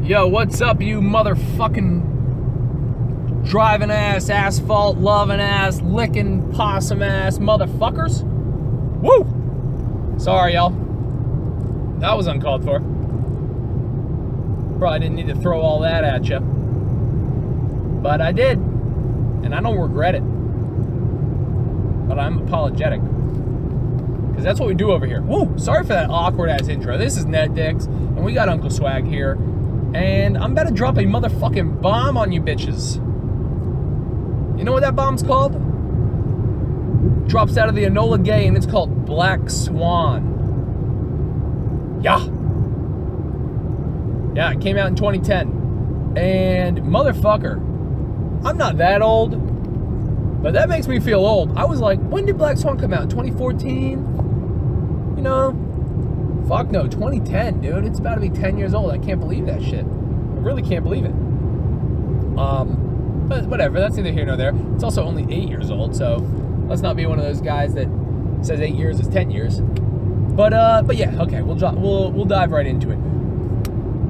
Yo, what's up, you motherfucking driving ass, asphalt loving ass, licking possum ass motherfuckers? Woo! Sorry, y'all. That was uncalled for. Probably didn't need to throw all that at you. But I did. And I don't regret it. But I'm apologetic. Because that's what we do over here. Woo! Sorry for that awkward ass intro. This is NetDicks, and we got Uncle Swag here. And I'm about to drop a motherfucking bomb on you bitches. You know what that bomb's called? Drops out of the Enola Gay, and it's called Black Swan. Yeah. Yeah, it came out in 2010. And motherfucker, I'm not that old, but that makes me feel old. I was like, when did Black Swan come out? 2014? You know? Fuck no, 2010, dude. It's about to be 10 years old. I can't believe that shit. I really can't believe it. But whatever, that's neither here nor there. It's also only 8 years old, so let's not be one of those guys that says 8 years is 10 years. But yeah, okay, we'll dive right into it.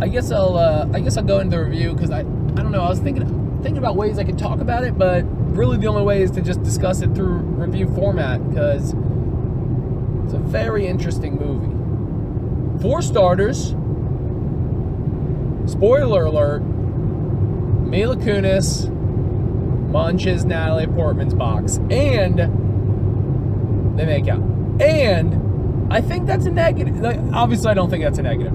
I guess I'll go into the review because I don't know. I was thinking about ways I could talk about it, but really the only way is to just discuss it through review format because it's a very interesting movie. For starters, spoiler alert, Mila Kunis munches Natalie Portman's box, and they make out. And I think that's a negative. Like, obviously, I don't think that's a negative,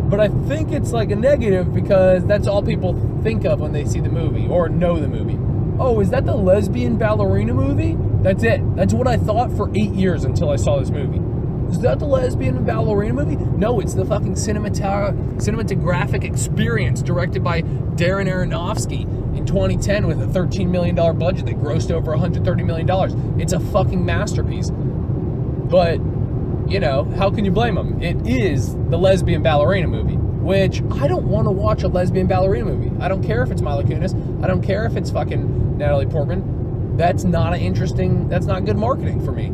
but I think it's like a negative because that's all people think of when they see the movie or know the movie. Oh, is that the lesbian ballerina movie? That's it. That's what I thought for 8 years until I saw this movie. Is that the lesbian ballerina movie? No, it's the fucking cinematographic experience directed by Darren Aronofsky in 2010 with a $13 million budget that grossed over $130 million. It's a fucking masterpiece. But, you know, how can you blame him? It is the lesbian ballerina movie, which I don't want to watch a lesbian ballerina movie. I don't care if it's Mila Kunis. I don't care if it's fucking Natalie Portman. That's not good marketing for me.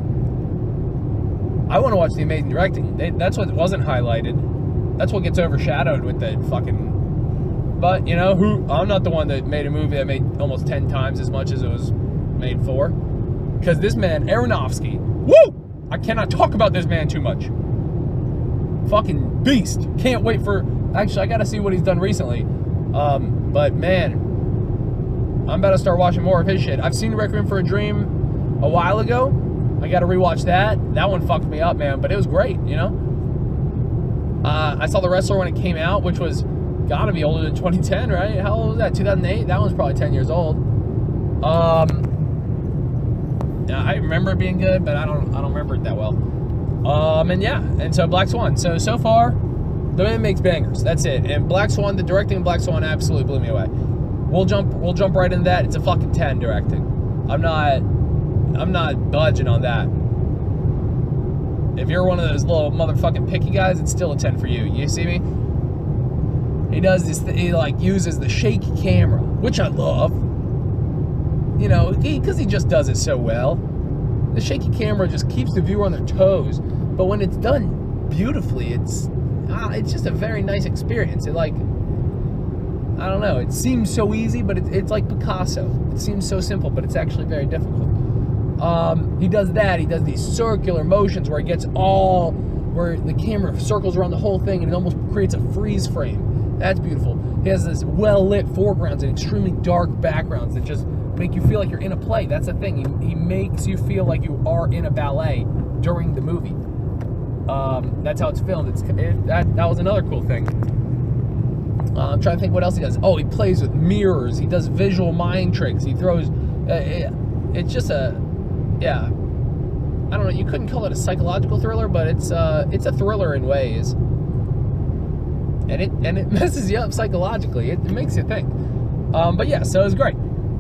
I want to watch the amazing directing. That's what wasn't highlighted. That's what gets overshadowed with the fucking... But, you know, I'm not the one that made a movie that made almost 10 times as much as it was made for. Because this man, Aronofsky, woo! I cannot talk about this man too much. Fucking beast. Can't wait for... Actually, I got to see what he's done recently. But, man, I'm about to start watching more of his shit. I've seen Requiem for a Dream a while ago. I got to rewatch that. That one fucked me up, man, but it was great, you know? I saw The Wrestler when it came out, which was gotta be older than 2010, right? How old was that? 2008? That one's probably 10 years old. Yeah, I remember it being good, but I don't remember it that well. And so Black Swan. So far, the man makes bangers. That's it. And Black Swan, the directing of Black Swan absolutely blew me away. We'll jump right into that. It's a fucking 10 directing. I'm not budging on that. If you're one of those little motherfucking picky guys, it's still a 10 for you. You see me? He does this, he like uses the shaky camera, which I love. You know, because he just does it so well. The shaky camera just keeps the viewer on their toes. But when it's done beautifully, it's just a very nice experience. It like, I don't know, it seems so easy, but it's like Picasso. It seems so simple, but it's actually very difficult. He does that. He does these circular motions where where the camera circles around the whole thing and it almost creates a freeze frame. That's beautiful. He has this well-lit foregrounds and extremely dark backgrounds that just make you feel like you're in a play. That's the thing. He makes you feel like you are in a ballet during the movie. That's how it's filmed. That was another cool thing. I'm trying to think what else he does. Oh, he plays with mirrors. He does visual mind tricks. He throws... it's just yeah, I don't know, you couldn't call it a psychological thriller, but it's a thriller in ways. And it messes you up psychologically. It makes you think. But yeah, so it was great.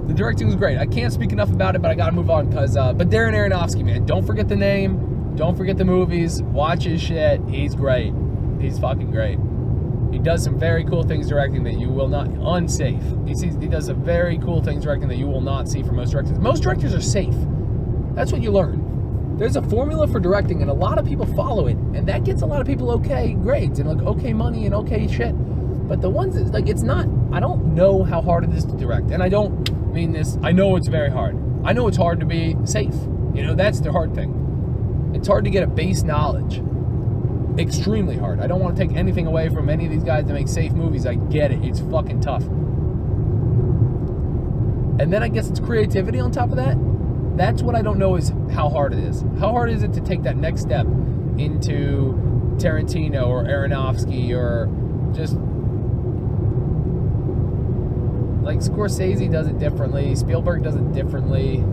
The directing was great. I can't speak enough about it, but I gotta move on because but Darren Aronofsky, man, don't forget the name, don't forget the movies, watch his shit. He's great. He's fucking great. He does some very cool things directing that you will not... Unsafe. He does some very cool things directing that you will not see from most directors. Most directors are safe. That's what you learn. There's a formula for directing, and a lot of people follow it, and that gets a lot of people okay grades and like okay money and okay shit. But the ones that, like, it's not, I don't know how hard it is to direct. And I don't mean this, I know it's very hard. I know it's hard to be safe. You know, that's the hard thing. It's hard to get a base knowledge. Extremely hard. I don't want to take anything away from any of these guys that make safe movies. I get it. It's fucking tough. And then I guess it's creativity on top of that. That's what I don't know is how hard it is. How hard is it to take that next step into Tarantino or Aronofsky or just like Scorsese does it differently, Spielberg does it differently.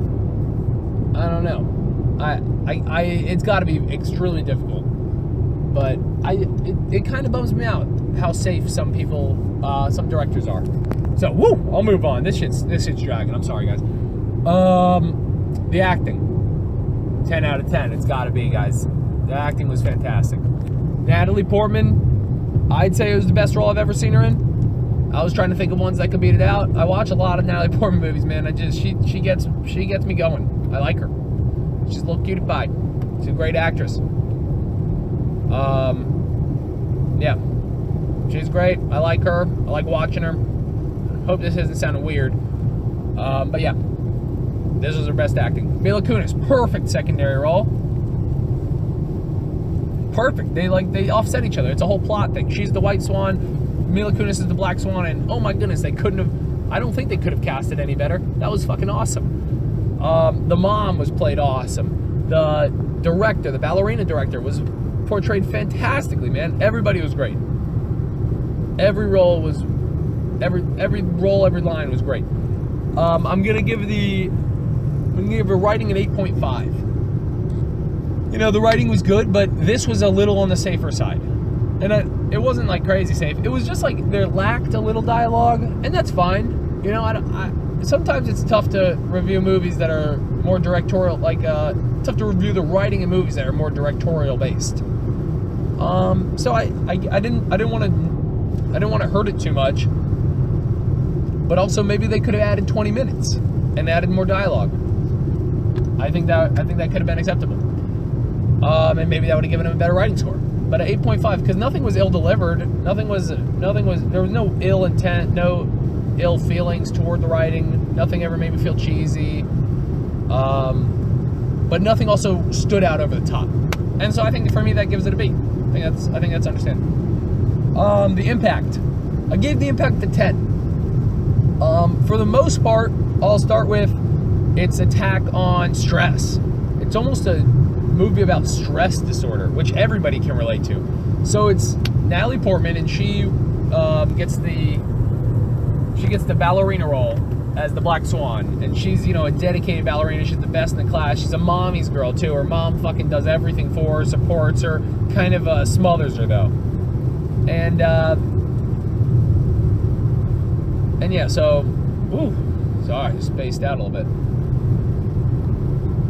I don't know. I it's got to be extremely difficult. But it kind of bums me out how safe some people, some directors are. So, I'll move on. This shit's dragging. I'm sorry, guys. The acting, 10 out of 10. It's got to be, guys. The acting was fantastic. Natalie Portman, I'd say it was the best role I've ever seen her in. I was trying to think of ones that could beat it out. I watch a lot of Natalie Portman movies, man. She gets me going. I like her. She's a little cutie pie. She's a great actress. Yeah, she's great. I like her. I like watching her. Hope this isn't sounding weird. But yeah, this was her best acting. Mila Kunis, perfect secondary role. Perfect. They offset each other. It's a whole plot thing. She's the white swan. Mila Kunis is the black swan. And oh my goodness, I don't think they could have cast it any better. That was fucking awesome. The mom was played awesome. The director, the ballerina director, was portrayed fantastically, man. Everybody was great. Every role, every line was great. I'm gonna give a writing an 8.5. You know, the writing was good, but this was a little on the safer side. And it wasn't like crazy safe. It was just like there lacked a little dialogue, and that's fine. You know, sometimes it's tough to review movies that are more directorial, tough to review the writing in movies that are more directorial based. So I didn't want to hurt it too much, but also maybe they could have added 20 minutes and added more dialogue. I think that could have been acceptable. And maybe that would have given him a better writing score. But at 8.5, because nothing was ill delivered, there was no ill intent, no ill feelings toward the writing. Nothing ever made me feel cheesy. But nothing also stood out over the top. And so I think for me that gives it a B. I think that's understandable. The impact. I gave the impact a 10. For the most part, I'll start with its attack on stress. It's almost a movie about stress disorder, which everybody can relate to. So it's Natalie Portman, and she gets the ballerina role as the Black Swan, and she's, a dedicated ballerina. She's the best in the class. She's a mommy's girl too. Her mom fucking does everything for her, supports her, kind of smothers her though. And yeah, so sorry, I spaced out a little bit.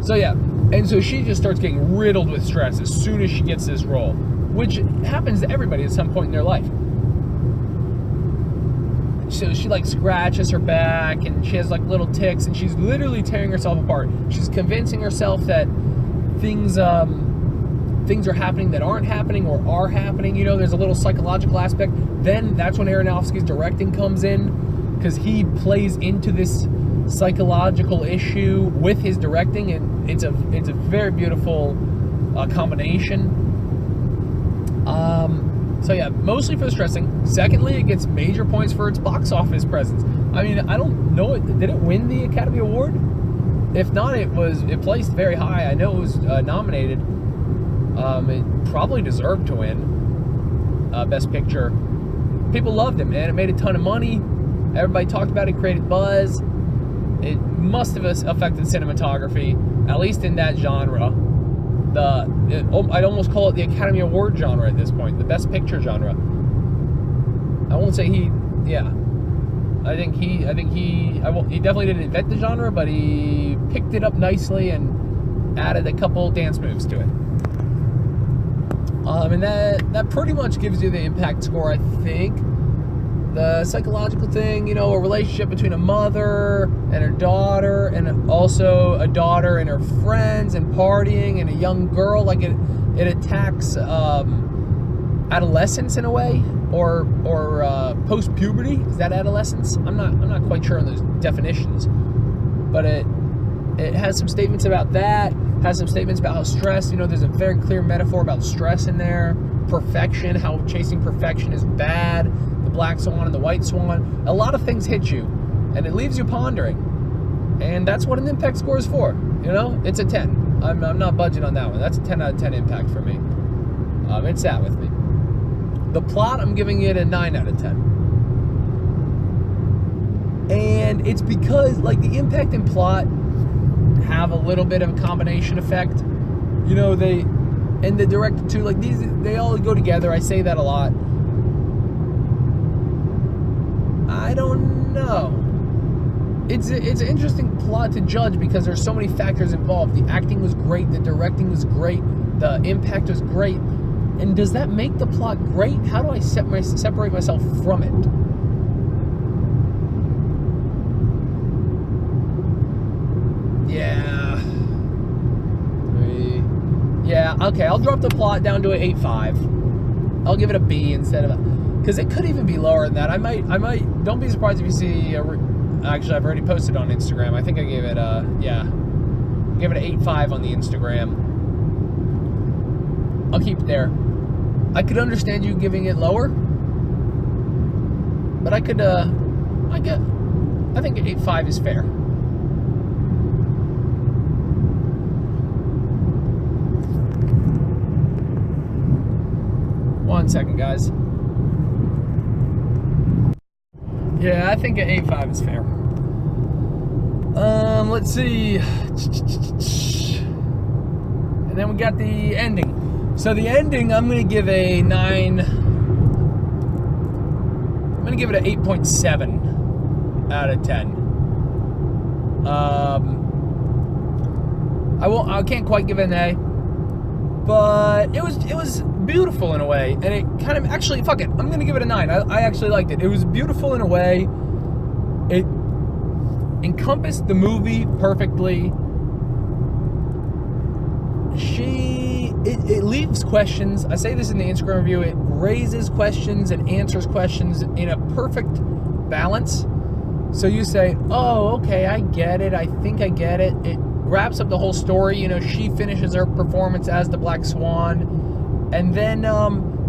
So yeah, and so she just starts getting riddled with stress as soon as she gets this role, which happens to everybody at some point in their life. So she scratches her back, and she has little ticks, and she's literally tearing herself apart. She's convincing herself that things are happening that aren't happening or are happening. There's a little psychological aspect. Then that's when Aronofsky's directing comes in, because he plays into this psychological issue with his directing, and it's a very beautiful combination. So yeah, mostly for the stressing. Secondly, it gets major points for its box office presence. I mean, I don't know, did it win the Academy Award? If not, it placed very high. I know it was nominated. It probably deserved to win Best Picture. People loved it, man. It made a ton of money. Everybody talked about it, created buzz. It must have affected cinematography, at least in that genre. I'd almost call it the Academy Award genre at this point, the Best Picture genre. I won't say he definitely didn't invent the genre, but he picked it up nicely and added a couple dance moves to it. And that pretty much gives you the impact score, I think. The psychological thing, a relationship between a mother and her daughter, and also a daughter and her friends, and partying, and a young girl. It attacks adolescence in a way, or post-puberty? Is that adolescence? I'm not quite sure on those definitions. But it has some statements about that, has some statements about how stress, there's a very clear metaphor about stress in there, perfection, how chasing perfection is bad, the black swan and the white swan. A lot of things hit you, and it leaves you pondering. And that's what an impact score is for. It's a 10. I'm not budging on that one. That's a 10 out of 10 impact for me. It sat with me. The plot, I'm giving it a 9 out of 10. And it's because, the impact and plot have a little bit of a combination effect. They, and the director too, they all go together. I say that a lot. I don't know. It's an interesting plot to judge because there's so many factors involved. The acting was great, the directing was great, the impact was great. And does that make the plot great? How do I separate myself from it? Yeah, okay, I'll drop the plot down to an 8.5. I'll give it a B instead of a... Because it could even be lower than that. I might... Don't be surprised if you see... Actually, I've already posted on Instagram. I think I gave it a... Yeah. Give it an 8.5 on the Instagram. I'll keep it there. I could understand you giving it lower. But I could... I think an 8.5 is fair. One second, guys. Yeah, I think an 8.5 is fair. Let's see. And then we got the ending. So the ending, I'm going to give a 9. I'm going to give it an 8.7 out of 10. I can't quite give it an A. But it was beautiful in a way, and it kind of, actually, fuck it, I'm gonna give it a 9. I actually liked it. It was beautiful in a way. It encompassed the movie perfectly. It leaves questions. I say this in the Instagram review. It raises questions and answers questions in a perfect balance. So you say, oh, okay, I get it. I think I get it. It wraps up the whole story. She finishes her performance as the Black Swan, and then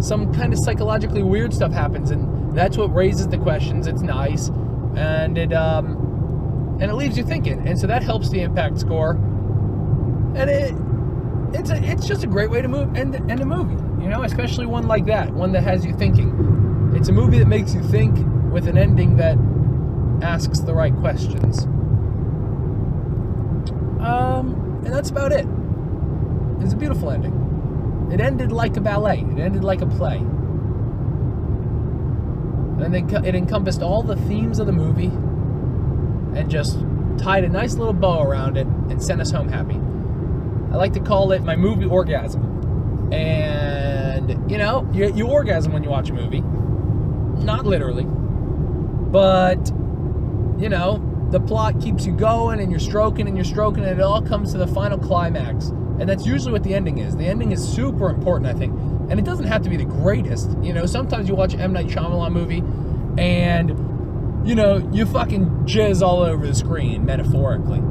some kind of psychologically weird stuff happens, and that's what raises the questions. It's nice, and it leaves you thinking, and so that helps the impact score. And it's just a great way to end a movie, especially one like that, one that has you thinking. It's a movie that makes you think with an ending that asks the right questions. And that's about it. It's a beautiful ending. It ended like a ballet. It ended like a play. And it encompassed all the themes of the movie and just tied a nice little bow around it and sent us home happy. I like to call it my movie orgasm. And, you orgasm when you watch a movie. Not literally. But, the plot keeps you going, and you're stroking, and it all comes to the final climax. And that's usually what the ending is. The ending is super important, I think. And it doesn't have to be the greatest. Sometimes you watch an M. Night Shyamalan movie, and, you fucking jizz all over the screen, metaphorically.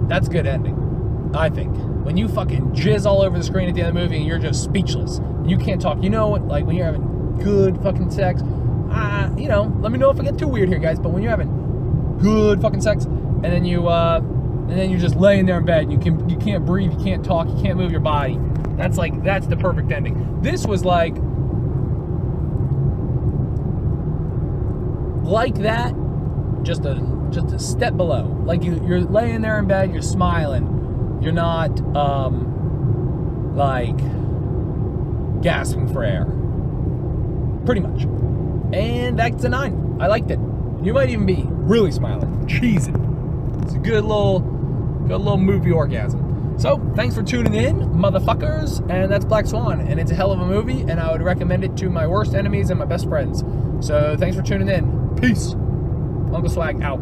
That's good ending, I think. When you fucking jizz all over the screen at the end of the movie, and you're just speechless. You can't talk. When you're having good fucking sex, let me know if I get too weird here, guys, but when you're having good fucking sex, and then you're just laying there in bed, and you can't breathe, you can't talk, you can't move your body, that's the perfect ending. This was like that, just a step below. Like you're laying there in bed, you're smiling, you're not gasping for air. Pretty much. And that's a 9. I liked it. You might even be really smiling, cheesing. It's a good little movie orgasm. So, thanks for tuning in, motherfuckers. And that's Black Swan. And it's a hell of a movie, and I would recommend it to my worst enemies and my best friends. So, thanks for tuning in. Peace. Uncle Swag out.